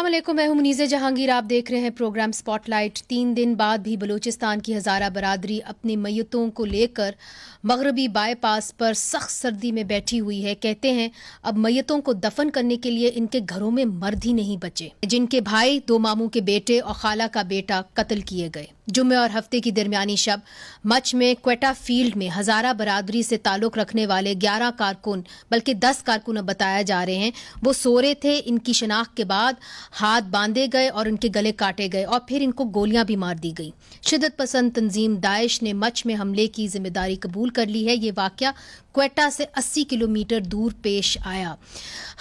अस्सलामुअलैकुम, मैं हूं मुनीज़े जहांगीर। आप देख रहे हैं प्रोग्राम स्पॉटलाइट। 3 दिन बाद भी बलूचिस्तान की हज़ारा बरादरी अपनी मैयतों को लेकर मगरबी बाईपास पर सख्त सर्दी में बैठी हुई है। कहते हैं अब मैयतों को दफन करने के लिए इनके घरों में मर्द ही नहीं बचे, जिनके भाई, 2 मामू के बेटे और खाला का बेटा कत्ल किए गए। जुम्मे और हफ्ते की दरमियानी शब मच में क्वेटा फील्ड में हज़ारा बरादरी से ताल्लुक़ रखने वाले 11 कारकुन, बल्कि 10 कारकुन बताया जा रहे हैं, वो सो रहे थे। इनकी शनाख्त के बाद हाथ बांधे गए और इनके गले काटे गए और फिर इनको गोलियां भी मार दी गई। शिद्दत पसंद तंजीम दाइश ने मच में हमले की जिम्मेदारी कबूल कर ली है। ये वाक़या क्वेटा से 80 किलोमीटर दूर पेश आया।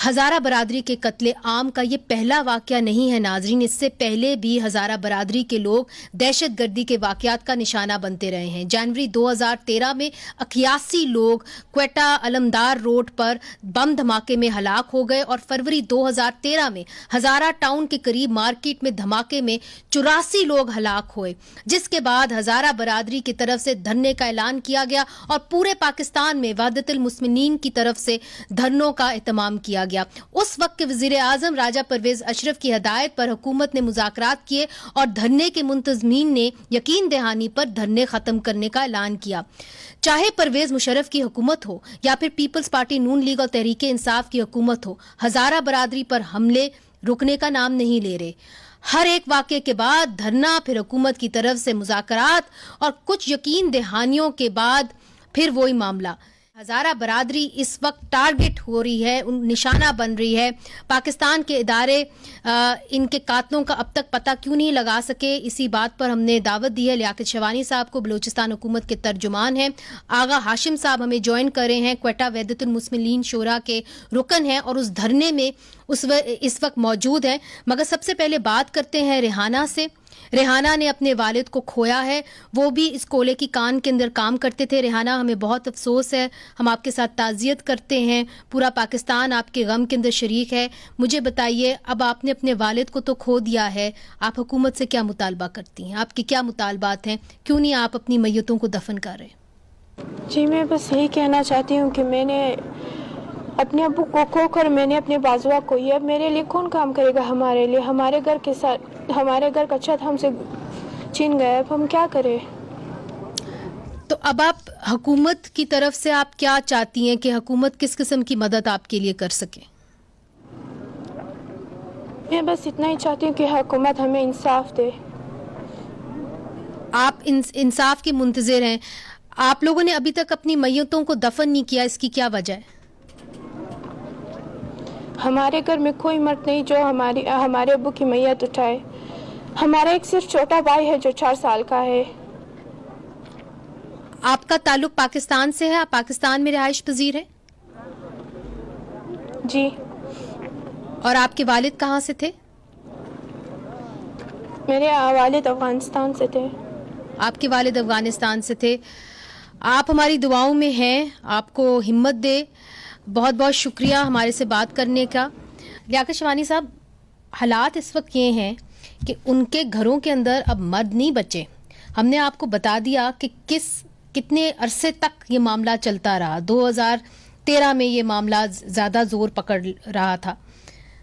हज़ारा बरादरी के कत्ले आम का ये पहला वाक़या नहीं है नाजरीन। इससे पहले भी हज़ारा बरादरी के लोग दहशत गर्दी के वाक़यात का निशाना बनते रहे हैं। जनवरी 2013 में 81 लोग क्वेटा अलमदार रोड पर बम धमाके में हलाक हो गए और फरवरी 2013 में हज़ारा टाउन के करीब मार्केट में धमाके में 84 लोग हलाक हुए, जिसके बाद हज़ारा बरादरी की तरफ से धरने का ऐलान किया गया और पूरे पाकिस्तान में वहदतुल मुस्लिमीन की तरफ से धरनों का एहतमाम किया गया। उस वक्त के वज़ीर आज़म राजा परवेज अशरफ की हदायत पर हुकूमत ने मुज़ाकरात किए और धरने के मुंतज़मीन ने यकीन दहानी पर धरने खत्म करने का ऐलान किया। चाहे परवेज मुशर्रफ की हुकूमत हो या फिर पीपल्स पार्टी नून लीग और तहरीके इंसाफ की हुकूमत हो, हज़ारा बरादरी पर हमले रुकने का नाम नहीं ले रहे। हर एक वाक़े के बाद धरना, फिर हुकूमत की तरफ से मुज़ाकरात और कुछ यकीन दहानियों के बाद फिर वही मामला। हज़ारा बरादरी इस वक्त टारगेट हो रही है, निशाना बन रही है। पाकिस्तान के इदारे इनके कातलों का अब तक पता क्यों नहीं लगा सके, इसी बात पर हमने दावत दी है लियाकत शवानी साहब को। बलूचिस्तान हुकूमत के तर्जुमान हैं आगा हाशिम साहब, हमें ज्वाइन कर रहे हैं। क्वेटा वहदतुल मुस्लिमीन शोरा के रुकन हैं और उस धरने में इस वक्त मौजूद हैं। मगर सबसे पहले बात करते हैं रेहाना से। रेहाना ने अपने वालिद को खोया है, वो भी इस कोले की कान के अंदर काम करते थे। रेहाना, हमें बहुत अफसोस है, हम आपके साथ ताज़ियत करते हैं, पूरा पाकिस्तान आपके गम के अंदर शरीक है। मुझे बताइए, अब आपने अपने वालिद को तो खो दिया है, आप हुकूमत से क्या मुतालबा करती हैं? आपके क्या मुतालबात हैं? क्यों नहीं आप अपनी मैयतों को दफन कर रहे? जी, मैं बस यही कहना चाहती हूँ कि मैंने अपने अब्बू को खोकर मैंने अपने बाजुआ को, ये अब मेरे लिए कौन काम करेगा? हमारे लिए हमारे घर के साथ हमारे घर का छत हमसे छीन गया, अब हम क्या करें? तो अब आप हुकूमत की तरफ से आप क्या चाहती हैं कि हुकूमत किस किस्म की मदद आपके लिए कर सके? मैं बस इतना ही चाहती हूँ कि हुकूमत हमें इंसाफ दे। आप इंसाफ के मुंतज़िर हैं। आप लोगों ने अभी तक अपनी मैयतों को दफन नहीं किया, इसकी क्या वजह है? हमारे घर में कोई मर्द नहीं जो हमारे अब्बू की मैयत उठाए। हमारा एक सिर्फ छोटा भाई है जो 4 साल का है। आपका ताल्लुक पाकिस्तान से है? आप पाकिस्तान में रिहाइश पजीर है? जी। और आपके वालिद कहाँ से थे? मेरे वालिद अफगानिस्तान से थे। आपके वालिद अफगानिस्तान से थे। आप हमारी दुआओं में हैं, आपको हिम्मत दे। बहुत बहुत शुक्रिया हमारे से बात करने का। लियाकत शवानी साहब, हालात इस वक्त ये हैं कि उनके घरों के अंदर अब मर्द नहीं बचे। हमने आपको बता दिया कि कितने अरसे तक ये मामला चलता रहा। 2013 में ये मामला ज़्यादा ज़ोर पकड़ रहा था।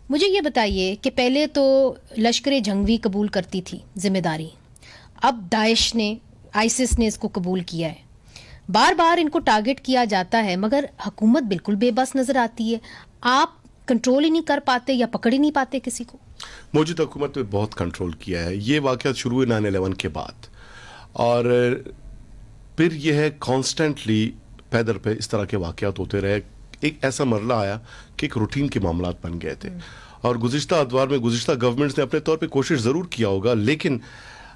मुझे ये बताइए कि पहले तो लश्कर जंगवी कबूल करती थी जिम्मेदारी, अब दाइश ने, आईसिस ने इसको कबूल किया है। बार बार इनको टारगेट किया जाता है मगर हुकूमत बिल्कुल बेबस नजर आती है। आप कंट्रोल ही नहीं कर पाते या पकड़ ही नहीं पाते किसी को? मौजूदा हुकूमत ने बहुत कंट्रोल किया है। ये वाक़या शुरू हुए 9/11 के बाद और फिर यह है कॉन्स्टेंटली पैदर पे इस तरह के वाक़यात होते रहे। एक ऐसा मरला आया कि एक रूटीन के मामलात बन गए थे और गुज़िश्ता अदवार में गुज़िश्ता गवर्नमेंट्स ने अपने तौर पे कोशिश ज़रूर किया होगा, लेकिन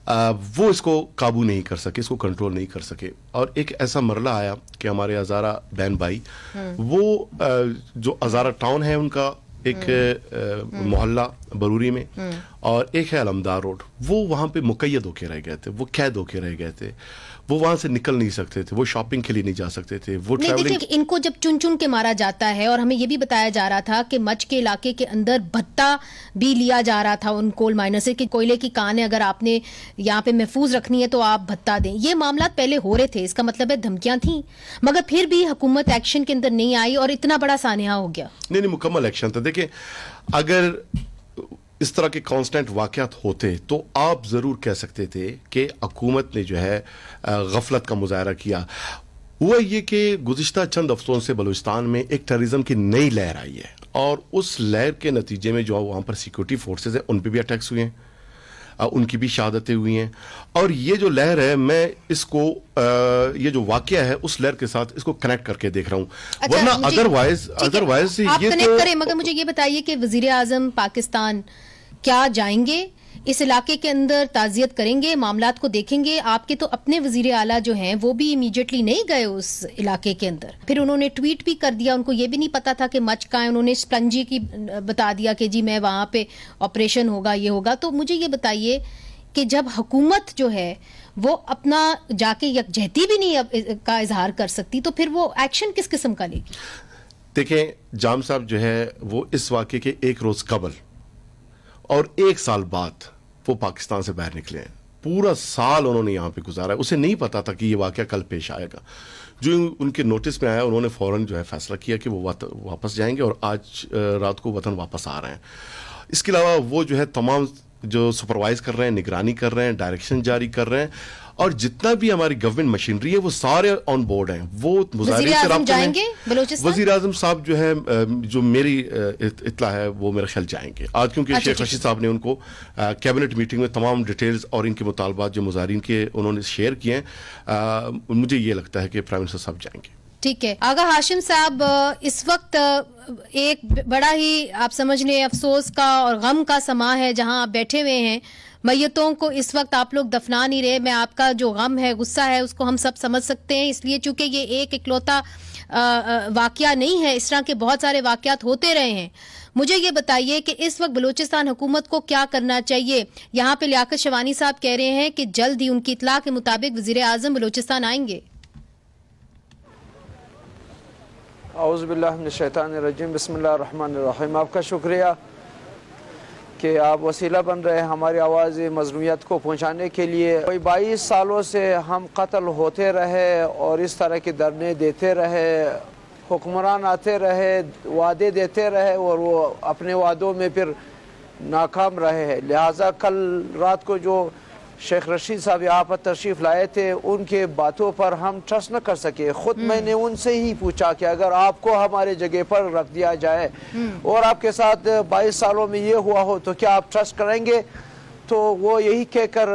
वो इसको काबू नहीं कर सके, इसको कंट्रोल नहीं कर सके। और एक ऐसा मरला आया कि हमारे हज़ारा बहन भाई, वो जो हज़ारा टाउन है उनका एक मोहल्ला बरूरी में और एक है अलमदार रोड, वो वहाँ पे मुक़य्यद होके रह गए थे, वो कैद होके रह गए थे। वो वहां से निकल नहीं सकते थे, वो शॉपिंग के लिए नहीं जा सकते थे, वो ट्रैवलिंग। इनको जब चुन चुन के मारा जाता है, और हमें ये भी बताया जा रहा था कि मच के इलाके के अंदर भत्ता भी लिया जा रहा था उन कोल माइनर से कि कोयले की कान है, अगर आपने यहाँ पे महफूज रखनी है तो आप भत्ता दें। ये मामला पहले हो रहे थे, इसका मतलब है धमकियां थी, मगर फिर भी हुकूमत एक्शन के अंदर नहीं आई और इतना बड़ा सानिया हो गया। नहीं, मुकम्मल एक्शन था। देखिए, अगर اس طرح کے کانسٹنٹ واقعات ہوتے تو آپ ضرور کہہ سکتے تھے کہ حکومت نے جو ہے غفلت کا مظاہرہ کیا. ہوا یہ کہ گزشتہ چند ہفتوں سے بلوچستان میں ایک ٹیررزم کی نئی لہر آئی ہے, اور اس لہر کے نتیجے میں جو وہاں پر سیکورٹی فورسز ہیں ان پہ بھی اٹیکس ہوئے ہیں, ان کی بھی شہادتیں ہوئی ہیں. اور یہ جو لہر ہے, میں اس کو یہ جو واقعہ ہے اس لہر کے ساتھ اس کو کنیکٹ کر کے دیکھ رہا ہوں, ورنہ ادروائز آپ کنیکٹ کریں. مگر مجھے یہ بتائیے کہ وزیر اعظم پاکستان کیا جائیں گے اس علاقے کے اندر, تعزیت کریں گے, معاملات کو دیکھیں گے؟ آپ کے تو اپنے وزیر اعلیٰ جو ہیں وہ بھی امیڈیٹلی نہیں گئے اس علاقے کے اندر, پھر انہوں نے ٹویٹ بھی کر دیا, ان کو یہ بھی نہیں پتا تھا کہ مچ کا ہے, انہوں نے اسپلنجی کی بتا دیا کہ جی میں وہاں پہ آپریشن ہوگا, یہ ہوگا. تو مجھے یہ بتائیے کہ جب حکومت جو ہے وہ اپنا جا کے یکجہتی بھی نہیں کا اظہار کر سکتی, تو پھر وہ ایکشن کس قسم کا لے گی؟ دیکھیں, جام صاحب جو ہے وہ اس واقعے کے ایک روز قبل اور 1 سال بعد وہ پاکستان سے باہر نکلے ہیں. پورا سال انہوں نے یہاں پہ گزارا ہے. اسے نہیں پتا تھا کہ یہ واقعہ کل پیش آئے گا. جو ان کے نوٹس میں آیا انہوں نے فوراً جو ہے فیصلہ کیا کہ وہ واپس جائیں گے, اور آج رات کو وطن واپس آ رہے ہیں. اس کے علاوہ وہ جو ہے تمام جو سپروائز کر رہے ہیں, نگرانی کر رہے ہیں, ڈائریکشن جاری کر رہے ہیں, اور جتنا بھی ہماری گورنمنٹ مشینری ہے وہ سارے آن بورڈ ہیں. وہ مظاہرے سے رابطے میں وزیر اعظم صاحب جو ہے, جو میری اطلاع ہے وہ میرے خیال جائیں گے آج, کیونکہ شیخ رشید صاحب نے ان کو کیبنٹ میٹنگ میں تمام ڈیٹیلز اور ان کے مطالبات جو مظاہرین کے انہوں نے شیئر کیے ہیں. مجھے یہ لگتا ہے کہ پرائم منسٹر صاحب جائیں گے. ٹھیک ہے. آغا ہاشم صاحب, اس وقت ایک بڑا ہی آپ سمجھ لیں افسوس کا اور غم کا سما ہے جہاں آپ بیٹھے ہوئے ہیں. میتوں کو اس وقت آپ لوگ دفنا نہیں رہے. میں آپ کا جو غم ہے, غصہ ہے, اس کو ہم سب سمجھ سکتے ہیں, اس لیے چونکہ یہ ایک اکلوتا واقعہ نہیں ہے, اس طرح کے بہت سارے واقعات ہوتے رہے ہیں. مجھے یہ بتائیے کہ اس وقت بلوچستان حکومت کو کیا کرنا چاہیے؟ یہاں پہ لیاقت شوانی صاحب کہہ رہے ہیں کہ جلد ہی ان کی اطلاع کے مطابق وزیر اعظم بلوچستان آئیں گے. اعوذ باللہ من الشیطان الرجیم, بسم اللہ الرحمن الرحیم. آپ کا شکریہ کہ آپ وسیلہ بن رہے ہیں ہماری آواز مظلومیت کو پہنچانے کے لیے. کوئی 22 سالوں سے ہم قتل ہوتے رہے اور اس طرح کے دھرنے دیتے رہے, حکمران آتے رہے, وعدے دیتے رہے, اور وہ اپنے وعدوں میں پھر ناکام رہے ہیں. لہٰذا کل رات کو جو شیخ رشید صاحب یہاں پر تشریف لائے تھے, ان کے باتوں پر ہم ٹرسٹ نہ کر سکے. خود میں نے ان سے ہی پوچھا کہ اگر آپ کو ہمارے جگہ پر رکھ دیا جائے اور آپ کے ساتھ 22 سالوں میں یہ ہوا ہو تو کیا آپ ٹرسٹ کریں گے؟ تو وہ یہی کہہ کر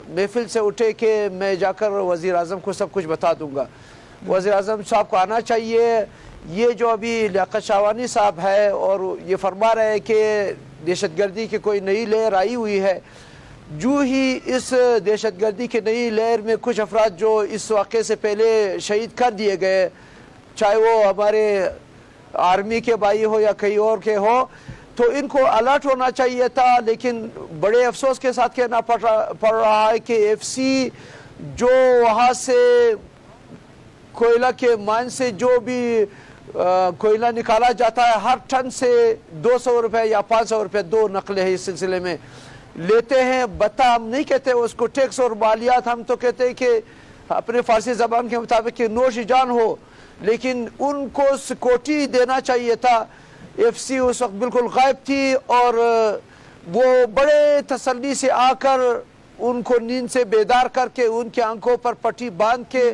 محفل سے اٹھے کہ میں جا کر وزیر اعظم کو سب کچھ بتا دوں گا. وزیر اعظم صاحب کو آنا چاہیے. یہ جو ابھی لیاقت شوانی صاحب ہے اور یہ فرما رہے ہیں کہ دہشت گردی کی کوئی نئی لہر آئی ہوئی ہے, جو ہی اس دہشت گردی کی نئی لہر میں کچھ افراد جو اس واقعے سے پہلے شہید کر دیے گئے, چاہے وہ ہمارے آرمی کے بھائی ہو یا کہیں اور کے ہو, تو ان کو الرٹ ہونا چاہیے تھا. لیکن بڑے افسوس کے ساتھ کہنا پڑ رہا ہے کہ ایف سی جو وہاں سے کوئلہ کے مائن سے جو بھی کوئلہ نکالا جاتا ہے, ہر ٹن سے 200 روپے یا 500 روپے, 2 نقلیں ہیں اس سلسلے میں لیتے ہیں. بتا ہم نہیں کہتے اس کو ٹیکس اور مالیات, ہم تو کہتے ہیں کہ اپنے فارسی زبان کے مطابق کہ نوش جان ہو, لیکن ان کو سیکورٹی دینا چاہیے تھا. ایف سی اس وقت بالکل غائب تھی اور وہ بڑے تسلی سے آ کر ان کو نیند سے بیدار کر کے ان کے آنکھوں پر پٹی باندھ کے,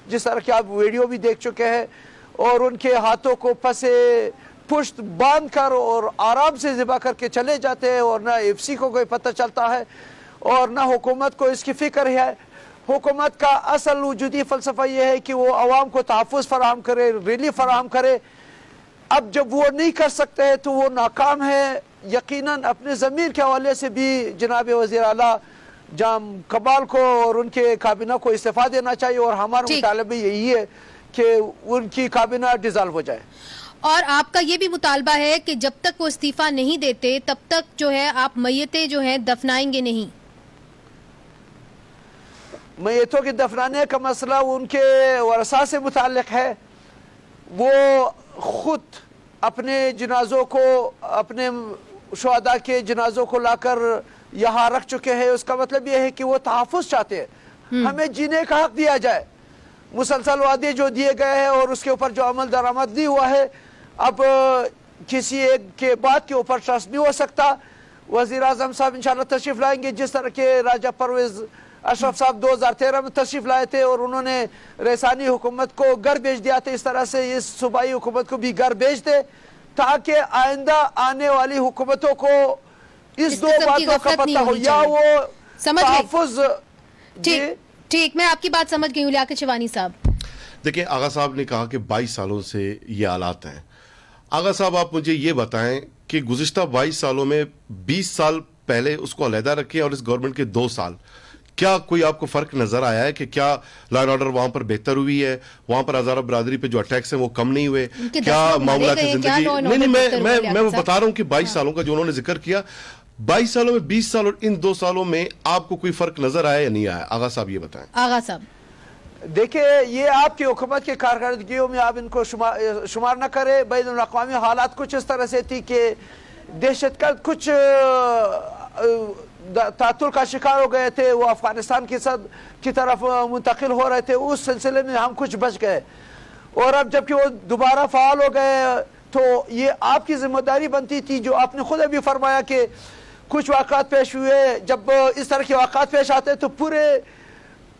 جس طرح کہ آپ ویڈیو بھی دیکھ چکے ہیں, اور ان کے ہاتھوں کو پسے پشت باندھ کر اور آرام سے ذبح کر کے چلے جاتے ہیں, اور نہ ایف سی کو کوئی پتہ چلتا ہے اور نہ حکومت کو اس کی فکر ہے. حکومت کا اصل وجودی فلسفہ یہ ہے کہ وہ عوام کو تحفظ فراہم کرے, ریلیف فراہم کرے. اب جب وہ نہیں کر سکتے ہیں تو وہ ناکام ہے. یقیناً اپنے ضمیر کے حوالے سے بھی جناب وزیر اعلیٰ جام کمال کو اور ان کے کابینہ کو استعفیٰ دینا چاہیے, اور ہمارا مطالبہ یہی ہے کہ ان کی کابینہ ڈیزالو ہو جائے. اور آپ کا یہ بھی مطالبہ ہے کہ جب تک وہ استعفیٰ نہیں دیتے تب تک جو ہے آپ میتیں جو ہیں دفنائیں گے نہیں؟ میتوں کے دفنانے کا مسئلہ ان کے ورثاء سے متعلق ہے. وہ خود اپنے جنازوں کو, اپنے شہداء کے جنازوں کو لا کر یہاں رکھ چکے ہیں. اس کا مطلب یہ ہے کہ وہ تحفظ چاہتے ہیں, ہمیں جینے کا حق دیا جائے. مسلسل وعدے جو دیے گئے ہیں اور اس کے اوپر جو عمل درآمد نہیں ہوا ہے, اب کسی ایک کے بات کے اوپر ٹرسٹ نہیں ہو سکتا. वज़ीर आज़म साहब इंशाल्लाह तशरीफ़ लाएंगे। जिस तरह के राजा परवेज़ अशरफ साहब 2013 में तशरीफ़ लाए थे और उन्होंने रईसानी हुकूमत को घर भेज दिया था, इस तरह से इस सूबाई हुकूमत को भी घर भेज दे, ताकि आइंदा आने वाली हुकूमतों को इस दो बातों का पता हो, या वो तहफ़्फ़ुज़। ठीक, मैं आपकी बात समझ गई हूँ लियाकत शिवानी साहब। देखिए, आगा साहब ने कहा कि 22 सालों से ये हालात हैं। आगा साहब, आप मुझे ये बताएं कि गुज़िश्ता 22 सालों में 20 साल पहले उसको अलहदा रखे और इस गवर्नमेंट के 2 साल, क्या कोई आपको फर्क नजर आया है कि क्या लॉ एंड ऑर्डर वहां पर बेहतर हुई है, वहां पर हजारा बरादरी पे जो अटैक्स हैं वो कम नहीं हुए, क्या मामला की जिंदगी? नहीं, मैं वो बता रहा हूं कि 22 सालों का जो उन्होंने जिक्र किया, 22 सालों में 20 साल और इन 2 सालों में आपको कोई फर्क नजर आया या नहीं आया? आगा साहब ये बताएं। आगा साहब देखिए, ये आपकी हुकूमत की कारकर्दगियों में आप इनको शुमार न करें। बैनुल अक़वामी हालात कुछ इस तरह से थी कि दहशतगर्द कुछ तातुल का शिकार हो गए थे, वो अफगानिस्तान की तरफ मुंतकिल हो रहे थे, उस सिलसिले में हम कुछ बच गए। और अब जबकि वो दोबारा फ़ाल हो गए तो ये आपकी जिम्मेदारी बनती थी, जो आपने खुद अभी फरमाया कि कुछ वाक़ात पेश हुए। जब इस तरह के वाक़ात पेश आते तो पूरे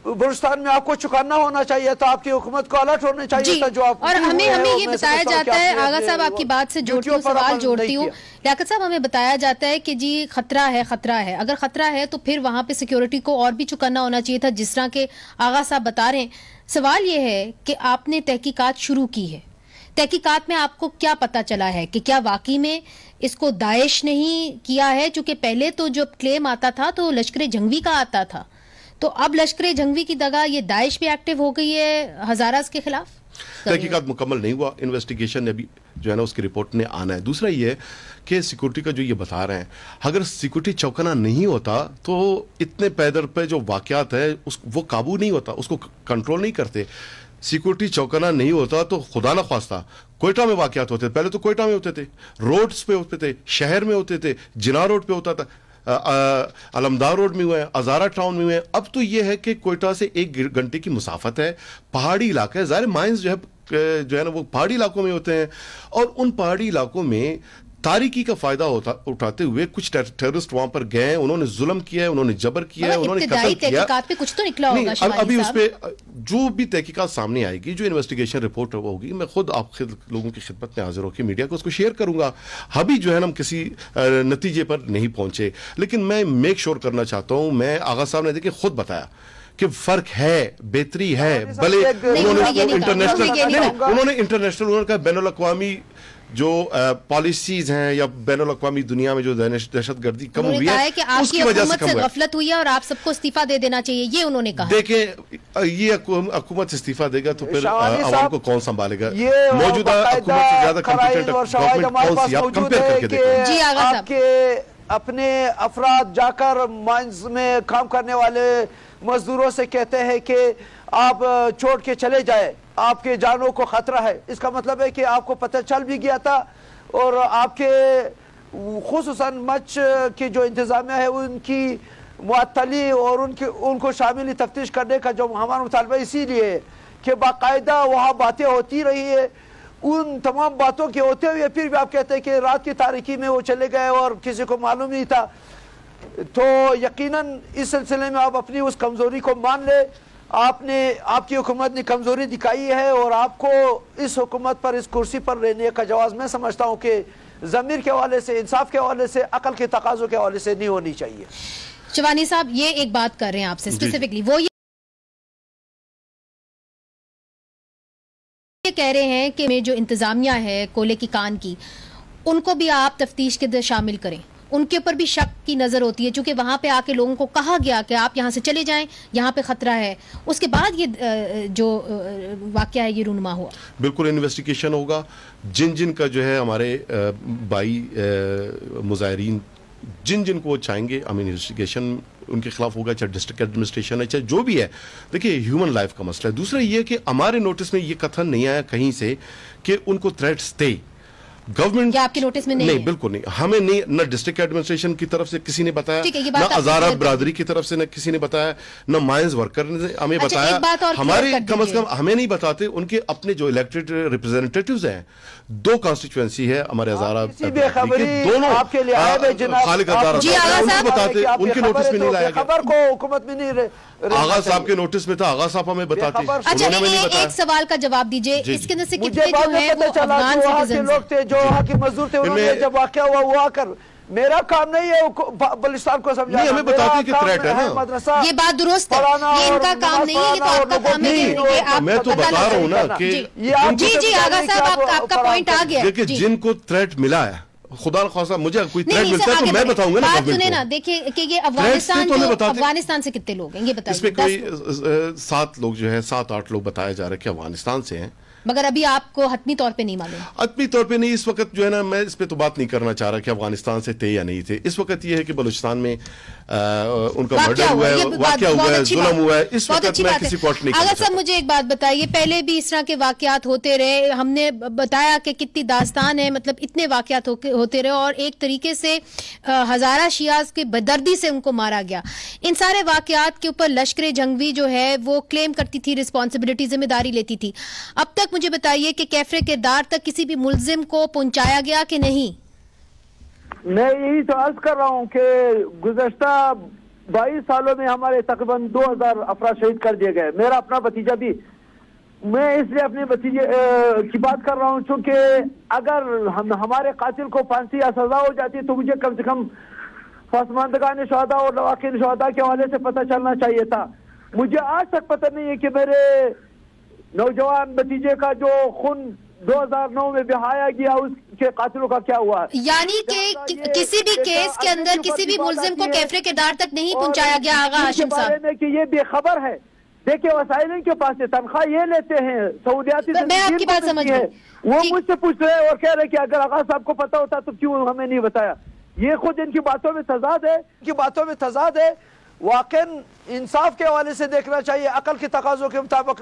बलूचिस्तान में आपको चुकाना होना चाहिए था, आपकी हुकूमत को अलर्ट होना चाहिए था। जो आप और हमें ये बताया जाता है, आगा साहब आपकी बात से जोड़ती हूँ, सवाल जोड़ती हूँ, लियाकत साहब, हमें बताया जाता है कि जी खतरा है, खतरा है। अगर खतरा है तो फिर वहां पे सिक्योरिटी को और भी चुकाना होना चाहिए था, जिस तरह के आगा साहब बता रहे हैं। सवाल ये है कि आपने तहकीकात शुरू की है, तहकीकात में आपको क्या पता चला है कि क्या वाकई में इसको दाइश ने ही किया है? चूंकि पहले तो जो क्लेम आता था तो लश्कर जंगवी का आता था, तो अब लश्कर जंगवी की जगह ये दाइश भी एक्टिव हो गई है हजारास के खिलाफ। तहकीकात मुकम्मल नहीं हुआ, इन्वेस्टिगेशन अभी जो है ना उसकी रिपोर्ट ने आना है। दूसरा ये कि सिक्योरिटी का जो ये बता रहे हैं, अगर सिक्योरिटी चौकना नहीं होता तो इतने पैदर पे जो वाकयात है वो काबू नहीं होता, उसको कंट्रोल नहीं करते। सिक्योरिटी चौकना नहीं होता तो खुदा न ख्वास्ता कोयटा में वाकयात होते थे, पहले तो कोयटा में होते थे, रोड्स पे होते थे, शहर में होते थे, जिना रोड पे होता था, अलमदार रोड में हुए हैं, अजारा टाउन में हुए हैं। अब तो ये है कि कोयटा से 1 घंटे की मुसाफत है, पहाड़ी इलाका है, ज़ाहिर माइंस जो है ना वो पहाड़ी इलाकों में होते हैं, और उन पहाड़ी इलाकों में तारीकी का फायदा उठाते हुए कुछ टेररिस्ट वहां पर गए, उन्होंने जुल्म किया है, उन्होंने जबर किया है, उन्होंने कत्ल किया। पे कुछ तो निकला होगा शिवानी अभी उस साहब। पे जो भी तहकीकात सामने आएगी, जो इन्वेस्टिगेशन रिपोर्ट होगी, मैं खुद आप लोगों की खिदमत में हाजिर होकर मीडिया को उसको शेयर करूंगा। अभी जो है ना हम किसी नतीजे पर नहीं पहुंचे, लेकिन मैं मेक श्योर करना चाहता हूं, मैं आगा साहब ने देखिए खुद बताया कि फर्क है, बेहतरी है, भले उन्होंने इंटरनेशनल कहा बैनुल अक़वामी जो पॉलिसीज हैं या बैनुल अक़वामी दुनिया में जो दहशतगर्दी कम हुई है कि आपकी हुकूमत से गफलत हुई है और आप सबको इस्तीफा दे देना चाहिए, ये उन्होंने कहा। देखिए, ये हुकूमत से इस्तीफा देगा तो फिर आवाम को कौन संभालेगा? मौजूदा हुकूमत से ज्यादा कॉम्पिटेंट गवर्नमेंट कौन सी, आप कंपेयर करके देखें। जी आगा साहब, आपके अपने अफराद जाकर माइंस में काम करने वाले मजदूरों से कहते हैं कि आप छोड़ के चले जाए, आपके जानों को खतरा है। इसका मतलब है कि आपको पता चल भी गया था और आपके खुसूसन मच की जो इंतजामिया है उनकी मुअत्तली और उनको शामिल तफ्तीश करने का जो हमारा मुतालबा इसीलिए है कि बाकायदा वहाँ बातें होती रही है। उन तमाम बातों के होते हुए फिर भी आप कहते हैं कि रात की तारीकी में वो चले गए और किसी को मालूम नहीं था, तो यकीनन इस सिलसिले में आप अपनी उस कमजोरी को मान ले। आपकी हुकूमत ने कमजोरी दिखाई है और आपको इस हुकूमत पर, इस कुर्सी पर रहने का जवाब मैं समझता हूँ कि ज़मीर के हवाले से, इंसाफ के हवाले से, अकल के तकाज़ों के हवाले से नहीं होनी चाहिए। शिवानी साहब, ये एक बात कर रहे हैं आपसे स्पेसिफिकली, वो ये कह रहे हैं कि जो इंतजामिया है कोयले की कान की, उनको भी आप तफ्तीश के अंदर शामिल करें, उनके ऊपर भी शक की नजर होती है, क्योंकि वहां पे आके लोगों को कहा गया कि आप यहां से चले जाएं, यहां पे खतरा है। उसके बाद ये जो वाकया है ये रूनुमा हुआ। बिल्कुल इन्वेस्टिगेशन होगा, जिन का जो है हमारे भाई मुजाहिरीन जिन को वो चाहेंगे, इन्वेस्टिगेशन उनके खिलाफ होगा, चाहे डिस्ट्रिक्ट एडमिनिस्ट्रेशन है, चाहे जो भी है। देखिए, ह्यूमन लाइफ का मसला है। दूसरा ये कि हमारे नोटिस में ये कथन नहीं आया कहीं से कि उनको थ्रेट्स थे। गवर्नमेंट आपके नोटिस में नहीं, बिल्कुल नहीं, हमें नहीं, न डिस्ट्रिक्ट एडमिनिस्ट्रेशन की तरफ से किसी ने बताया, न हजारा बरादरी की तरफ से न किसी ने बताया, न माइंस वर्कर ने हमें बताया। हमारे कम से कम हमें नहीं बताते, उनके अपने जो इलेक्टेड रिप्रेजेंटेटिव्स हैं, 2 कॉन्स्टिट्यूएंसी है हमारे हजारा दोनों खालिद बताते, उनके नोटिस में नहीं लाया गया। खबर को हुकूमत में नहीं, आगा साहब के नोटिस में था, आगा साहब हमें बताते। अच्छा, एक सवाल का जवाब दीजिए, इसके अंदर से कितने जो है वो अफगान सिटीजन लोग थे, जो वहाँ की मजदूर थे, उन्होंने जब वाकया हुआ वो आकर, मेरा काम नहीं है बलिस्तान को समझाना, हमें बताते कि थ्रेट है ना, मदरसा ये बात दुरुस्त है, ये इनका काम नहीं है, ये तो आपका काम है। मैं तो बता रहा हूँ ना कि जी आगा साहब, आपका पॉइंट आ गया। देखिए, जिनको थ्रेट मिला है, खुदा खासा मुझे कोई थ्रेट मिलता है तो मैं बताऊंगा ना। बात सुने ना, देखिए कि ये अफगानिस्तान से कितने लोग हैं ये बताइए। इसमें कोई 7 लोग जो है, 7-8 लोग बताया जा रहा है कि अफगानिस्तान से हैं, मगर अभी आपको हतमी तौर पे नहीं मालूम। हतमी तौर पे नहीं, इस वक्त जो है ना, मैं इस पे तो बात नहीं करना चाह रहा कि अफगानिस्तान से थे या नहीं थे। इस वक्त ये है कि बलूचिस्तान में उनका मर्डर हुआ है, वाकया हुआ है, जुल्म हुआ है, इस वक्त मैं किसी को नहीं। अगर सब मुझे एक बात बताइए, पहले भी इस तरह के वाकयात होते रहे, हमने बताया कि कितनी दास्तान है, मतलब इतने वाकयात होते रहे और एक तरीके से हजारा शियाज की बेदर्दी से उनको मारा गया। इन सारे वाकयात के ऊपर लश्कर जंगवी जो है वो क्लेम करती थी, रिस्पॉन्सिबिलिटी, जिम्मेदारी लेती थी। अब तक मुझे बताइए कि कैफरे किरदार तक किसी भी मुल्जिम को पहुंचाया गया कि नहीं? मैं यही तो अर्ज कर रहा हूँ कि गुज़श्ता 22 सालों में हमारे तकरीबन 2000 अफराद शहीद कर दिए गए। मेरा अपना भतीजा भी, मैं इसलिए अपने भतीजे की बात कर रहा हूँ चूंकि अगर हमारे कातिल को फांसी या सजा हो जाती तो मुझे कम से कम पसमानदगान शहदा और लवाकिन शहदा के हवाले से पता चलना चाहिए था। मुझे आज तक पता नहीं है कि मेरे नौजवान भतीजे का जो खून 2009 में बहाया गया उसके कातिलों का क्या हुआ। यानी कि किसी भी केस के अंदर किसी भी मुल्जिम को कैफरे किरदार तक नहीं पहुंचाया गया आगा हाशिम साहब में कि ये बेखबर है। देखिए, वसाइल इनके पास है, तनख्वाह ये लेते हैं, सहूलियाती मैं आपकी बात समझ है, वो मुझसे पूछ रहे हैं और कह रहे हैं कि अगर आगा साहब को पता होता तो क्यों हमें नहीं बताया। ये खुद इनकी बातों में तजाद है, वाकई इंसाफ के हवाले से देखना चाहिए, अकल के तकाजों के मुताबिक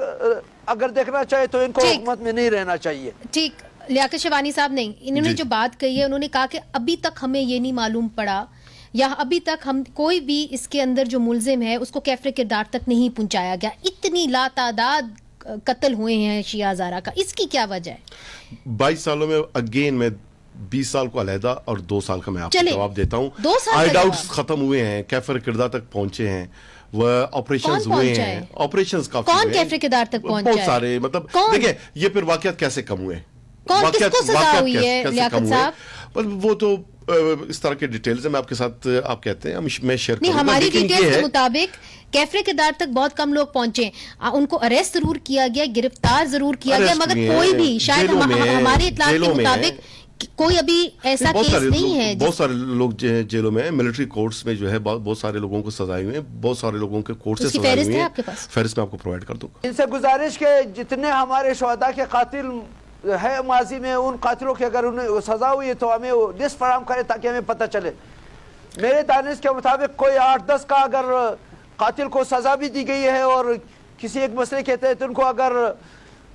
अगर देखना चाहिए तो इनको हुकूमत में नहीं रहना चाहिए। ठीक, लियाकत शवानी साहब नहीं, इन्होंने जो बात कही है, उन्होंने कहा कि अभी तक हमें ये नहीं मालूम पड़ा या अभी तक हम कोई भी इसके अंदर जो मुल्जिम है उसको कैफरे किरदार तक नहीं पहुंचाया गया। इतनी लातादाद कत्ल हुए हैं शिया हज़ारा का, इसकी क्या वजह है? 22 सालों में अगेन में 20 साल को अलहदा और 2 साल का मैं आपको जवाब देता हूँ। 2 साल आई डाउट्स खत्म हुए हैं, कैफर किरदार तक पहुंचे हैं, वह ऑपरेशंस हुए हैं, ऑपरेशंस काफी कौन कैफर किरदार तक पहुंचा? बहुत सारे, मतलब देखिए ये फिर वाकयात कैसे कम हुए, किसको सजा हुई है लियाकत साहब? पर वो तो इस तरह के डिटेल्स मैं आपके साथ आप कहते हैं मैं शेयर नहीं, हमारी डिटेल्स के मुताबिक कैफरे किरदार तक बहुत कम लोग पहुंचे। उनको अरेस्ट जरूर किया गया, गिरफ्तार जरूर किया गया, मगर कोई भी शायद हमारे इत्तलात के मुताबिक कोई अभी ऐसा केस नहीं है। बहुत सारे लोग जेलों में, मिलिट्री कोर्ट्स में जो है बहुत सारे लोगों को सजाए हुए हैं, बहुत सारे लोगों के कोर्ट से सजाए हुए हैं। फहरिस्त में आपको प्रोवाइड कर दूंगा। इनसे गुजारिश के जितने हमारे शहदा के कातिल है माजी में, उन कातिलों की अगर उन्हें सजा हुई है तो हमें वो लिस्ट फराहम करे ताकि हमें पता चले। मेरे दानिश के मुताबिक कोई 8-10 का अगर कातिल को सजा भी दी गई है और किसी एक मसले के तहत उनको अगर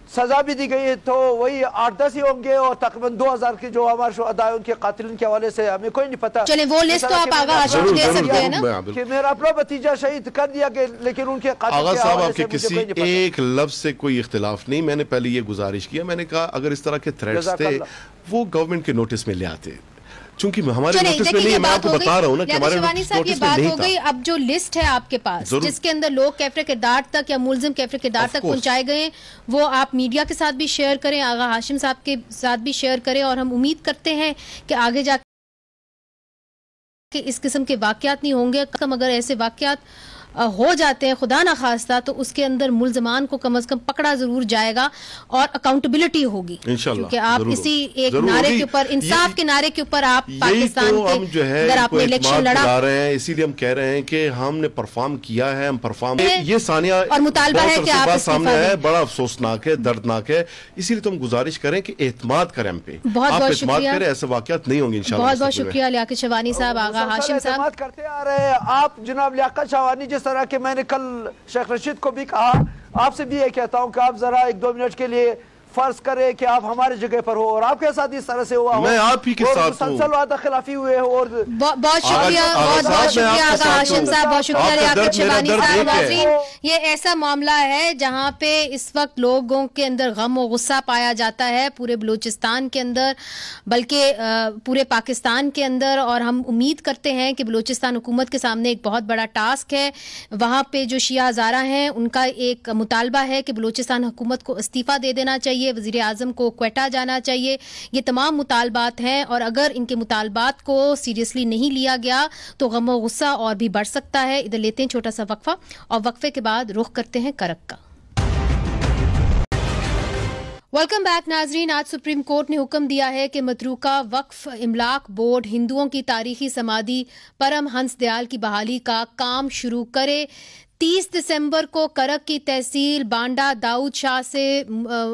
सजा भी दी गई है तो वही 8-10 ही होंगे और तकरीबन 2000 के जो हमारे शुहदा है उनके कातिल के हवाले से हमें कोई नहीं पता। चले वो लिस्ट तो आप आगा हाशिम दे सकते हैं ना कि मेरा अपना भतीजा शहीद कर दिया गया, लेकिन उनके आगा साहब आपके किसी एक लफ्ज से कोई इख्तिलाफ नहीं। मैंने पहले ये गुजारिश किया, मैंने कहा अगर इस तरह के थ्रेट्स थे वो गवर्नमेंट के नोटिस में ले आते, चूंकि हमारे नोटिस में नहीं है। मैं आपको बता रहा हूं ना कि हमारे नोटिस में नहीं था। अब जो लिस्ट है आपके पास जिसके अंदर लोग कैफरे किरदार तक या मुल्जिम कैफरे किरदार तक पहुंचाए गए, वो आप मीडिया के साथ भी शेयर करें, आगा हाशिम साहब के साथ भी शेयर करें, और हम उम्मीद करते हैं कि आगे जाके इस किस्म के वाकयात नहीं होंगे। कम अगर ऐसे वाकयात हो जाते हैं खुदा ना खास्ता तो उसके अंदर मुल्जमान को कम से कम पकड़ा जरूर जाएगा और अकाउंटेबिलिटी होगी, क्योंकि आप इसी एक नारे के ऊपर, इंसाफ के नारे के ऊपर आप पाकिस्तान तो हम जो है अगर आपने इलेक्शन लड़ा रहे हैं, इसीलिए हम कह रहे हैं कि हमने परफॉर्म किया है, हम परफॉर्म ये सानिया और मुतालबा है कि आप सामने है, बड़ा अफसोसनाक है, दर्दनाक है। इसीलिए तो हम गुजारिश करें कि एतमाद करें हम पे, बहुत बहुत शुक्रिया, ऐसे वाकयात नहीं होंगे इंशाल्लाह। बहुत बहुत शुक्रिया लियाकत शवानी साहब, आगा हाशिम साहब करते आ रहे हैं। आप जनाब लियाकत शवानी जिस तरह के मैंने कल शेख रशीद को भी कहा, आपसे भी ये कहता हूं कि आप जरा 1-2 मिनट के लिए فرض کرے کہ آپ ہماری جگہ پر ہو اور آپ کے ساتھ اس طرح سے ہوا ہو, میں آپ ہی کے ساتھ ہوں, مسلسل وعدہ خلافی ہوئے ہو. اور بہت شکریہ, بہت شکریہ آغا ہاشم صاحب, بہت شکریہ لیاقت شبانی صاحب. ناظرین, یہ ایسا معاملہ ہے جہاں پہ اس وقت لوگوں کے اندر غم و غصہ پایا جاتا ہے پورے بلوچستان کے اندر, بلکہ پورے پاکستان کے اندر, اور ہم امید کرتے ہیں کہ بلوچستان حکومت کے سامنے ایک بہت بڑا ٹاسک ہے. وہاں پہ جو شیعہ ہزارہ ہیں ان کا ایک مطالبہ ہے کہ بلوچستان حکومت کو استعفیٰ دے دینا چاہیے, وزیر اعظم کو کوئٹہ جانا چاہیے. یہ تمام مطالبات ہیں, اور اگر ان کے مطالبات کو سیریسلی نہیں لیا گیا تو غم و غصہ اور بھی بڑھ سکتا ہے. ادھر لیتے ہیں چھوٹا سا وقفہ, اور وقفے کے بعد رخ کرتے ہیں کرک کا. ویلکم بیک ناظرین. آج سپریم کورٹ نے حکم دیا ہے کہ متروکہ وقف املاک بورڈ ہندوؤں کی تاریخی سمادھی پرم ہنس دیال کی بحالی کا کام شروع کرے. 30 دسمبر کو کرک کی تحصیل بانڈا داؤد شاہ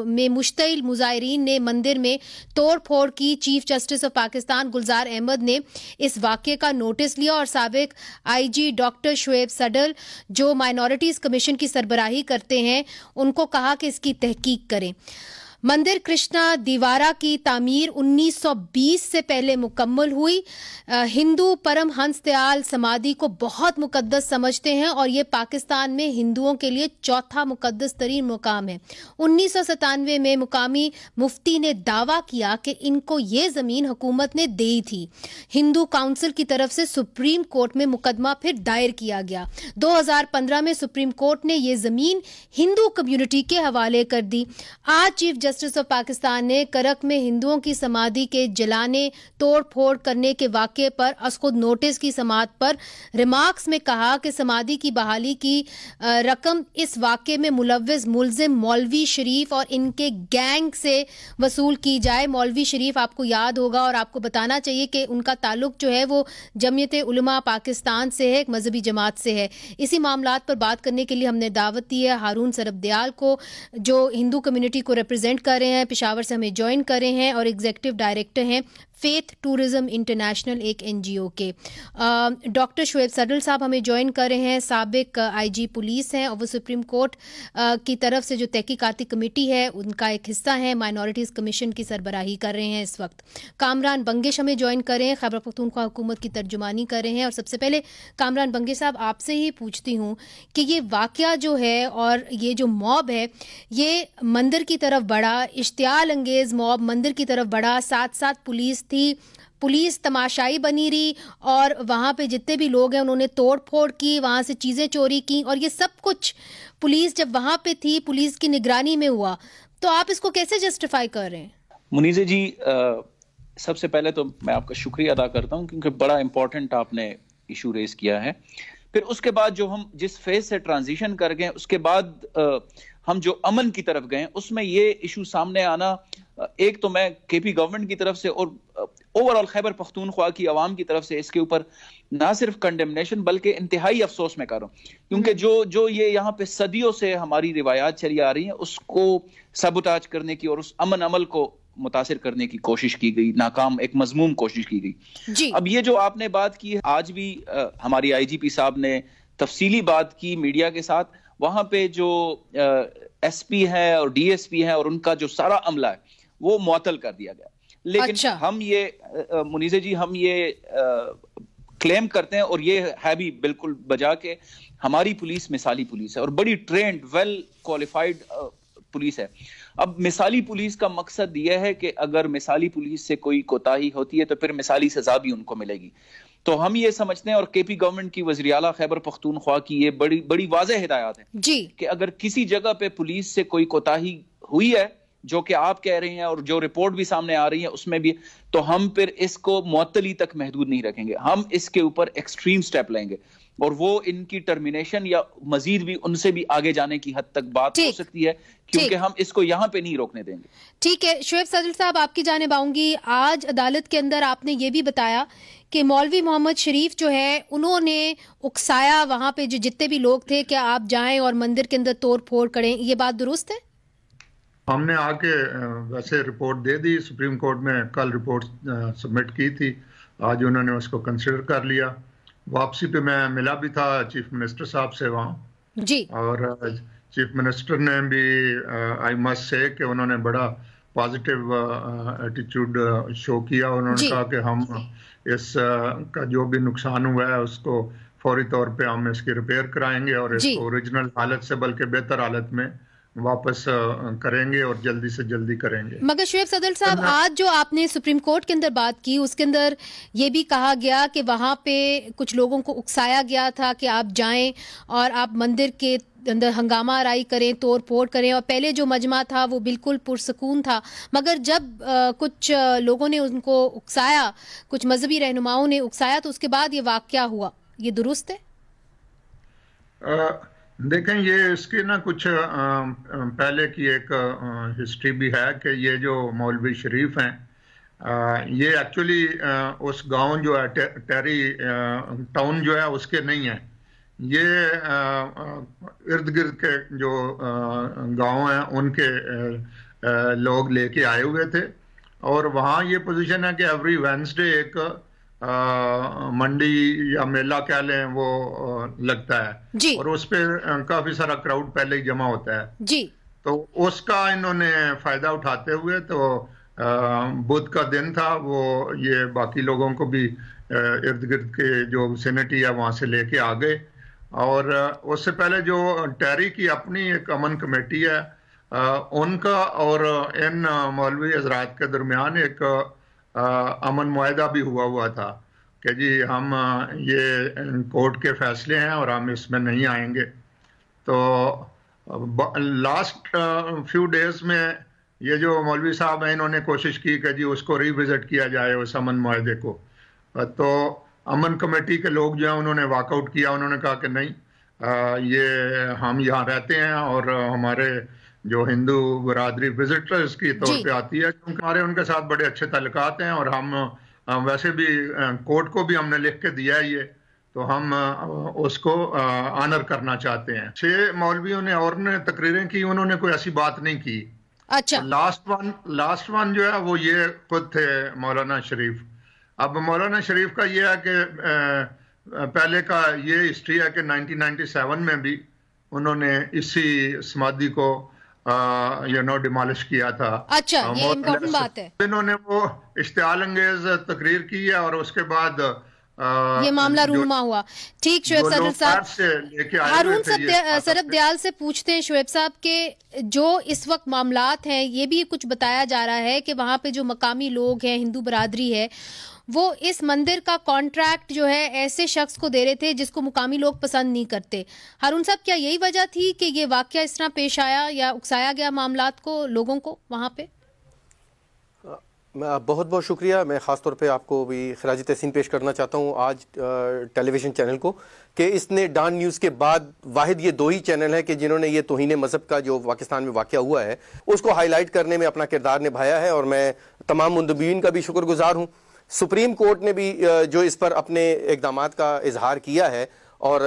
میں مشتعل مظاہرین نے مندر میں توڑ پھوڑ کی. Chief justice of Pakistan Gulzar Ahmed نے اس واقعے کا نوٹس لیا اور سابق آئی جی ڈاکٹر شعیب صڈل جو مائنورٹیز کمیشن کی سربراہی کرتے ہیں ان کو کہا کہ اس کی تحقیق کریں. مندر کرشنا دیوارا کی تعمیر 1920 سے پہلے مکمل ہوئی. ہندو پرم ہنس دیال سمادھی کو بہت مقدس سمجھتے ہیں اور یہ پاکستان میں ہندوؤں کے لیے چوتھا مقدس ترین مقام ہے. 1997 میں مقامی مفتی نے دعویٰ کیا کہ ان کو یہ زمین حکومت نے دی تھی. ہندو کونسل کی طرف سے سپریم کورٹ میں مقدمہ پھر دائر کیا گیا. 2015 میں سپریم کورٹ نے یہ زمین ہندو کمیونٹی کے حوالے کر دی. آج چیف جسٹس آف پاکستان نے کرک میں ہندوؤں کی سمادھی کے جلانے توڑ پھوڑ کرنے کے واقعے پر از خود نوٹس کی سماعت پر ریمارکس میں کہا کہ سمادھی کی بحالی کی رقم اس واقعے میں ملوث ملزم مولوی شریف اور ان کے گینگ سے وصول کی جائے. مولوی شریف آپ کو یاد ہوگا اور آپ کو بتانا چاہیے کہ ان کا تعلق جو ہے وہ جمعیت علماء پاکستان سے ہے, ایک مذہبی جماعت سے ہے. اسی معاملات پر بات کرنے کے لیے ہم نے دعوت دی ہے ہارون سربدیال کو جو ہندو کمیونٹی کو ریپرزینٹ کر رہے ہیں, پشاور سے ہمیں جوائن کر رہے ہیں اور ایگزیکٹو ڈائریکٹر ہیں فیتھ ٹورزم انٹرنیشنل, ایک این جی او کے. ڈاکٹر شعیب صڈل صاحب ہمیں جوائن کر رہے ہیں, سابق آئی جی پولیس ہیں اور وہ سپریم کورٹ کی طرف سے جو تحقیقاتی کمیٹی ہے ان کا ایک حصہ ہیں, مائنورٹیز کمیشن کی سربراہی کر رہے ہیں اس وقت. کامران بنگش ہمیں جوائن کر رہے ہیں, خیبر پختونخوا حکومت کی ترجمانی کر رہے ہیں. اور سب سے پہلے کامران بنگش صاحب آپ سے ہی پوچھتی ہوں کہ یہ واقعہ جو ہے اور یہ جو موب ہے یہ مندر کی طرف بڑھا, اشتعال انگیز موب مندر کی طرف بڑھا, ساتھ ساتھ پولیس تھی, پولیس تماشائی بنی رہی اور وہاں پہ جتنے بھی لوگ ہیں انہوں نے توڑ پھوڑ کی, وہاں سے چیزیں چوری کی, اور یہ سب کچھ پولیس جب وہاں پہ تھی پولیس کی نگرانی میں ہوا. تو آپ اس کو کیسے جسٹیفائی کر رہے ہیں؟ منیزہ جی, سب سے پہلے تو میں آپ کا شکریہ ادا کرتا ہوں کیونکہ بڑا امپورٹنٹ آپ نے ایشو ریز کیا ہے. پھر اس کے بعد جو ہم جس فیز سے ٹرانزیشن کر گئے اس کے بعد ہم جو امن کی طرف گئے اس میں یہ ایشو سامنے آنا, ایک تو میں کے پی گورنمنٹ کی طرف سے اور اوور آل خیبر پختونخوا کی عوام کی طرف سے اس کے اوپر نہ صرف کنڈیمنیشن بلکہ انتہائی افسوس میں کر رہا ہوں, کیونکہ جو یہ یہاں پہ صدیوں سے ہماری روایات چلی آ رہی ہیں اس کو سبوتاج کرنے کی اور اس امن عمل کو متاثر کرنے کی کوشش کی گئی, ناکام ایک مذموم کوشش کی گئی جی. اب یہ جو آپ نے بات کی ہے, آج بھی ہماری آئی جی پی صاحب نے تفصیلی بات کی میڈیا کے ساتھ, وہاں پہ جو ایس پی ہے اور ڈی ایس پی ہے اور ان کا جو سارا عملہ ہے وہ معطل کر دیا گیا. لیکن ہم یہ منیزہ جی ہم یہ کلیم کرتے ہیں اور یہ ہے بھی بالکل بجا کے ہماری پولیس مثالی پولیس ہے اور بڑی ٹرینڈ ویل کوالیفائڈ پولیس ہے. اب مثالی پولیس کا مقصد یہ ہے کہ اگر مثالی پولیس سے کوئی کوتاہی ہوتی ہے تو پھر مثالی سزا بھی ان کو ملے گی. تو ہم یہ سمجھتے ہیں اور کے پی گورنمنٹ کی وزیر اعلیٰ خیبر پختونخوا کی یہ بڑی واضح ہدایات ہیں جی کہ اگر کسی جگہ پہ پولیس سے کوئی کوتاہی ہوئی ہے جو کہ آپ کہہ رہے ہیں اور جو رپورٹ بھی سامنے آ رہی ہے اس میں بھی, تو ہم پھر اس کو معطلی تک محدود نہیں رکھیں گے, ہم اس کے اوپر ایکسٹریم سٹیپ لیں گے اور وہ ان کی ٹرمینیشن یا مزید بھی ان سے بھی آگے جانے کی حد تک بات ہو سکتی ہے کیونکہ ہم اس کو یہاں پہ نہیں روکنے دیں گے. ٹھیک ہے شعیب صڈل صاحب, آپ کی جانب آؤں گی. آج عدالت کے اندر آپ نے یہ بھی بتایا کہ مولوی محمد شریف جو ہے انہوں نے اکسایا وہاں پہ جو جتنے بھی لوگ تھے کہ آپ جائیں اور مندر کے اندر توڑ پھوڑ کریں, یہ بات درست ہے؟ ہم نے آ کے ویسے رپورٹ دے دی, سپریم کورٹ میں کل رپورٹ سبمٹ کی تھی, آج انہوں نے اس کو کنسیڈر کر لیا. واپسی پہ میں ملا بھی تھا چیف منسٹر صاحب سے وہاں جی, اور چیف منسٹر نے بھی آئی مسٹ سے کہ انہوں نے بڑا پازیٹیو ایٹیچیوڈ شو کیا. انہوں نے کہا کہ ہم اس کا جو بھی نقصان ہوا ہے اس کو فوری طور پہ ہم اس کی ریپیئر کرائیں گے اور اس کو اوریجنل حالت سے بلکہ بہتر حالت میں واپس کریں گے اور جلدی سے جلدی کریں گے. مگر شعیب صدر صاحب، آج جو آپ نے سپریم کورٹ کے اندر بات کی اس کے اندر یہ بھی کہا گیا کہ وہاں پہ کچھ لوگوں کو اکسایا گیا تھا کہ آپ جائیں اور آپ مندر کے اندر ہنگامہ آرائی کریں، توڑ پھوڑ کریں، اور پہلے جو مجمع تھا وہ بالکل پرسکون تھا. مگر جب کچھ لوگوں نے ان کو اکسایا، کچھ مذہبی رہنماؤں نے اکسایا، تو اس کے بعد یہ واقعہ ہوا. یہ درست ہے؟ دیکھیں، یہ اس کی نا کچھ پہلے کی ایک ہسٹری بھی ہے کہ یہ جو مولوی شریف ہیں یہ ایکچولی اس گاؤں جو ہے ٹیری ٹاؤن جو ہے اس کے نہیں ہیں. یہ ارد گرد کے جو گاؤں ہیں ان کے لوگ لے کے آئے ہوئے تھے، اور وہاں یہ پوزیشن ہے کہ ایوری وینسڈے ایک منڈی یا میلہ کہہ لیں وہ لگتا ہے، اور اس پہ کافی سارا کراؤڈ پہلے ہی جمع ہوتا ہے. تو اس کا انہوں نے فائدہ اٹھاتے ہوئے تو بدھ کا دن تھا، وہ یہ باقی لوگوں کو بھی ارد گرد کے جو وسینٹی ہے وہاں سے لے کے آ گئے. اور اس سے پہلے جو ٹیری کی اپنی ایک امن کمیٹی ہے ان کا اور ان مولوی حضرات کے درمیان ایک امن معاہدہ بھی ہوا تھا کہ جی ہم یہ کورٹ کے فیصلے ہیں اور ہم اس میں نہیں آئیں گے. تو لاسٹ فیو ڈیز میں یہ جو مولوی صاحب ہیں انہوں نے کوشش کی کہ جی اس کو ری وزٹ کیا جائے اس امن معاہدے کو. تو امن کمیٹی کے لوگ جو ہیں انہوں نے واک آؤٹ کیا. انہوں نے کہا کہ نہیں، یہ ہم یہاں رہتے ہیں اور ہمارے جو ہندو برادری وزٹرز کی طور پہ آتی ہے، کیونکہ ہمارے ان کے ساتھ بڑے اچھے تعلقات ہیں، اور ہم ویسے بھی کورٹ کو بھی ہم نے لکھ کے دیا ہے یہ، تو ہم اس کو آنر کرنا چاہتے ہیں. 6 مولویوں نے اور نے تقریریں کی، انہوں نے کوئی ایسی بات نہیں کی. اچھا، لاسٹ ون جو ہے وہ یہ خود تھے مولانا شریف. اب مولانا شریف کا یہ ہے کہ پہلے کا یہ ہسٹری ہے کہ 1997 میں بھی انہوں نے اسی سمادھی کو ڈیمالش کیا تھا. اچھا، یہ امپورٹنٹ بات ہے. انہوں نے وہ اشتعال انگیز تقریر کی ہے اور اس کے بعد یہ معاملہ رونما ہوا. ٹھیک، شعیب صدر صاحب، ہارون سرب دیال سے پوچھتے ہیں شعیب صاحب کہ جو اس وقت معاملات ہیں یہ بھی کچھ بتایا جا رہا ہے کہ وہاں پہ جو مقامی لوگ ہیں، ہندو برادری ہے، وہ اس مندر کا کانٹریکٹ جو ہے ایسے شخص کو دے رہے تھے جس کو مقامی لوگ پسند نہیں کرتے. ہارون صاحب، کیا یہی وجہ تھی کہ یہ واقعہ اس طرح پیش آیا یا اکسایا گیا معاملات کو، لوگوں کو وہاں پہ؟ بہت بہت شکریہ. میں خاص طور پہ آپ کو بھی خراج تحسین پیش کرنا چاہتا ہوں آج ٹیلی ویژن چینل کو کہ اس نے ڈان نیوز کے بعد واحد یہ 2 ہی چینل ہیں کہ جنہوں نے یہ توہین مذہب کا جو پاکستان میں واقعہ ہوا ہے اس کو ہائی لائٹ کرنے میں اپنا کردار نبھایا ہے، اور میں تمام منتبین کا بھی شکر گزار ہوں. سپریم کورٹ نے بھی جو اس پر اپنے اقدامات کا اظہار کیا ہے اور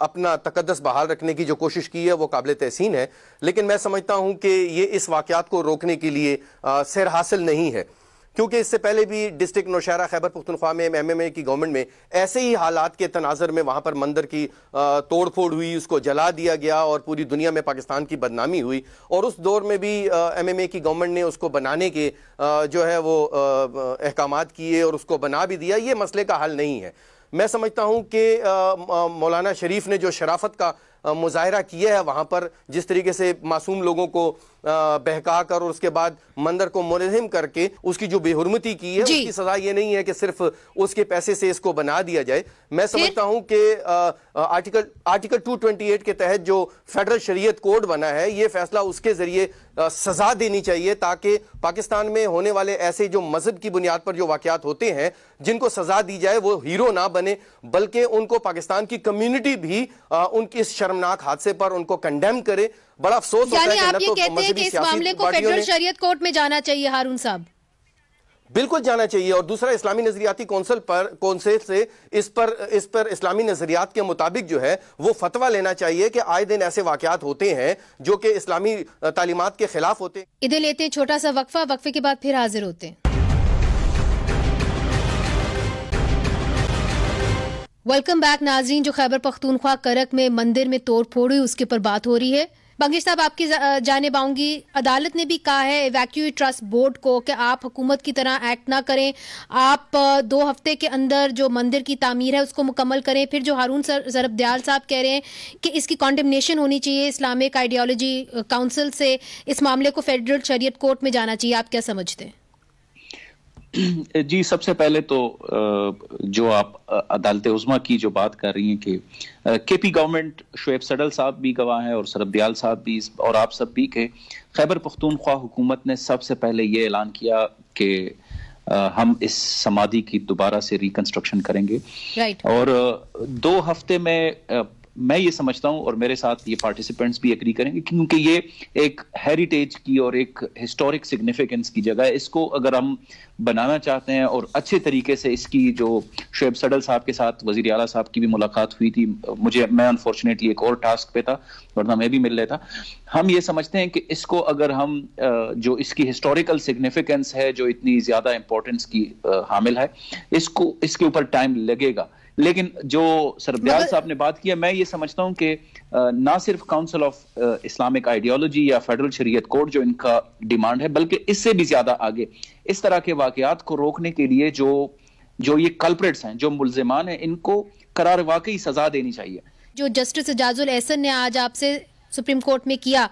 اپنا تقدس بحال رکھنے کی جو کوشش کی ہے وہ قابل تحسین ہے، لیکن میں سمجھتا ہوں کہ یہ اس واقعات کو روکنے کے لیے سیر حاصل نہیں ہے، کیونکہ اس سے پہلے بھی ڈسٹرکٹ نوشہرہ خیبر پختونخوا میں MMA کی گورنمنٹ میں ایسے ہی حالات کے تناظر میں وہاں پر مندر کی توڑ پھوڑ ہوئی، اس کو جلا دیا گیا اور پوری دنیا میں پاکستان کی بدنامی ہوئی، اور اس دور میں بھی MMA کی گورنمنٹ نے اس کو بنانے کے جو ہے وہ احکامات کیے اور اس کو بنا بھی دیا. یہ مسئلے کا حل نہیں ہے. میں سمجھتا ہوں کہ مولانا شریف نے جو شرافت کا مظاہرہ کیا ہے وہاں پر، جس طریقے سے معصوم لوگوں کو بہکا کر اور اس کے بعد مندر کو ملزم کر کے اس کی جو بے حرمتی کی ہے، اس کی سزا یہ نہیں ہے کہ صرف اس کے پیسے سے اس کو بنا دیا جائے. میں سمجھتا ہوں کہ آرٹیکل 228 کے تحت جو فیڈرل شریعت کوڈ بنا ہے، یہ فیصلہ اس کے ذریعے سزا دینی چاہیے تاکہ پاکستان میں ہونے والے ایسے جو مذہب کی بنیاد پر جو واقعات ہوتے ہیں جن کو سزا دی جائے وہ ہیرو نہ بنے، بلکہ ان کو پاکستان کی کمیونٹی بھی ان کی اس شرمناک حادثے پر ان کو کنڈیم کرے. بڑا افسوس ہوتا ہے یعنی آپ یہ کہتے ہیں کہ اس معاملے کو فیڈرل شریعت کورٹ میں جانا چاہیے. ہارون صاحب، بالکل جانا چاہیے، اور دوسرا اسلامی نظریاتی کونسل سے اس پر اسلامی نظریات کے مطابق جو ہے وہ فتویٰ لینا چاہیے کہ آئے دن ایسے واقعات ہوتے ہیں جو کہ اسلامی تعلیمات کے خلاف ہوتے ہیں. ادھر لیتے ہیں چھوٹا سا وقفہ، وقفے کے بعد پھر حاضر ہوتے ہیں. ویلکم بیک ناظرین. جو خیبر پختونخوا کرک میں مندر میں توڑ پھوڑ ہوئی اس کے پر بات ہو رہی ہے. बंगिश साहब, आपकी जानिब आऊंगी। अदालत ने भी कहा है इवैक्यूएट ट्रस्ट बोर्ड को कि आप हुकूमत की तरह एक्ट ना करें, आप 2 हफ्ते के अंदर जो मंदिर की तामीर है उसको मुकम्मल करें। फिर जो हारून ज़रब्दियाल साहब कह रहे हैं कि इसकी कॉन्डेमनेशन होनी चाहिए, इस्लामिक आइडियोलॉजी काउंसिल से इस मामले को फेडरल शरीयत कोर्ट में जाना चाहिए। आप क्या समझते हैं? जी, सबसे पहले तो जो आप अदालत उज़्मा की जो बात कर रही हैं कि केपी गवर्नमेंट, शुएब सडल साहब भी गवाह हैं और सरब्दियाल साहब भी और आप सब भी के खैबर पख्तूनख्वा हुकूमत ने सबसे पहले ये ऐलान किया कि हम इस समाधि की दोबारा से रिकंस्ट्रक्शन करेंगे। और 2 हफ्ते में मैं ये समझता हूं, और मेरे साथ ये पार्टिसिपेंट्स भी एग्री करेंगे, क्योंकि ये एक हेरिटेज की और एक हिस्टोरिक सिग्निफिकेंस की जगह है। इसको अगर हम बनाना चाहते हैं और अच्छे तरीके से, इसकी जो शुएब सडल साहब के साथ वजीर आला साहब की भी मुलाकात हुई थी, मैं अनफॉर्चुनेटली एक और टास्क पे था वरना मैं भी मिल लेता। हम ये समझते हैं कि इसको अगर हम जो इसकी हिस्टोरिकल सिग्निफिकेंस है, जो इतनी ज्यादा इंपॉर्टेंस की हामिल है, इसके ऊपर टाइम लगेगा। लेकिन जो सरब्दियाल साहब ने बात किया, मैं ये समझता हूं कि ना सिर्फ काउंसिल ऑफ इस्लामिक आइडियोलॉजी या फेडरल शरीयत कोर्ट जो इनका डिमांड है, बल्कि इससे भी ज्यादा आगे इस तरह के वाकयात को रोकने के लिए जो ये कल्प्रिट्स हैं, जो मुल्जिमान हैं, इनको करार वाकई सजा देनी चाहिए। जो जस्टिस एजाजुल एहसन ने आज आपसे सुप्रीम कोर्ट में किया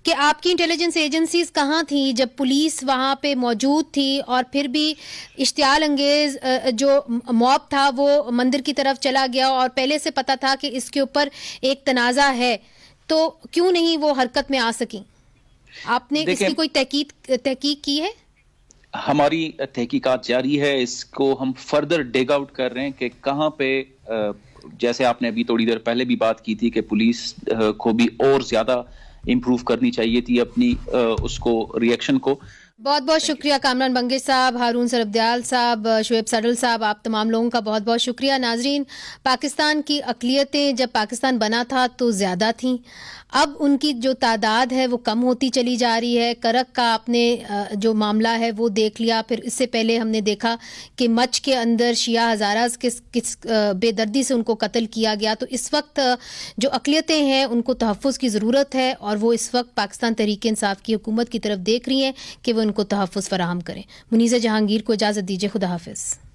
कि आपकी इंटेलिजेंस एजेंसीज कहाँ थी जब पुलिस वहाँ पे मौजूद थी, और फिर भी इश्तियाल अंगेज जो मॉब था वो मंदिर की तरफ चला गया और पहले से पता था कि इसके ऊपर एक तनाज़ा है, तो क्यों नहीं वो हरकत में आ सकी? आपने इसकी कोई तहकीक की है? हमारी तहकीकात जारी है, इसको हम फर्दर डिग आउट कर रहे हैं कि कहाँ पे, जैसे आपने अभी थोड़ी देर पहले भी बात की थी कि पुलिस को भी और ज्यादा इम्प्रूव करनी चाहिए थी अपनी उसको रिएक्शन को। बहुत बहुत शुक्रिया कामरान बंगिश साहब, हारून सरब्दियाल साहब, शुएब सडल साहब, आप तमाम लोगों का बहुत बहुत शुक्रिया। नाजरीन, पाकिस्तान की अक़लियतें जब पाकिस्तान बना था तो ज़्यादा थीं, अब उनकी जो तादाद है वो कम होती चली जा रही है। करक का आपने जो मामला है वो देख लिया, फिर इससे पहले हमने देखा कि मच के अंदर शिया हज़ारास किस बेदर्दी से उनको कत्ल किया गया। तो इस वक्त जो अक़लियतें हैं उनको तहफ़्फ़ुज़ की ज़रूरत है, और वो इस वक्त पाकिस्तान तहरीक इंसाफ की हुकूमत की तरफ देख रही हैं कि वो उनको तहफ़्फ़ुज़ फराहम करें। मुनीज़ा जहांगीर को इजाज़त दीजिए, खुदा हाफ़िज़।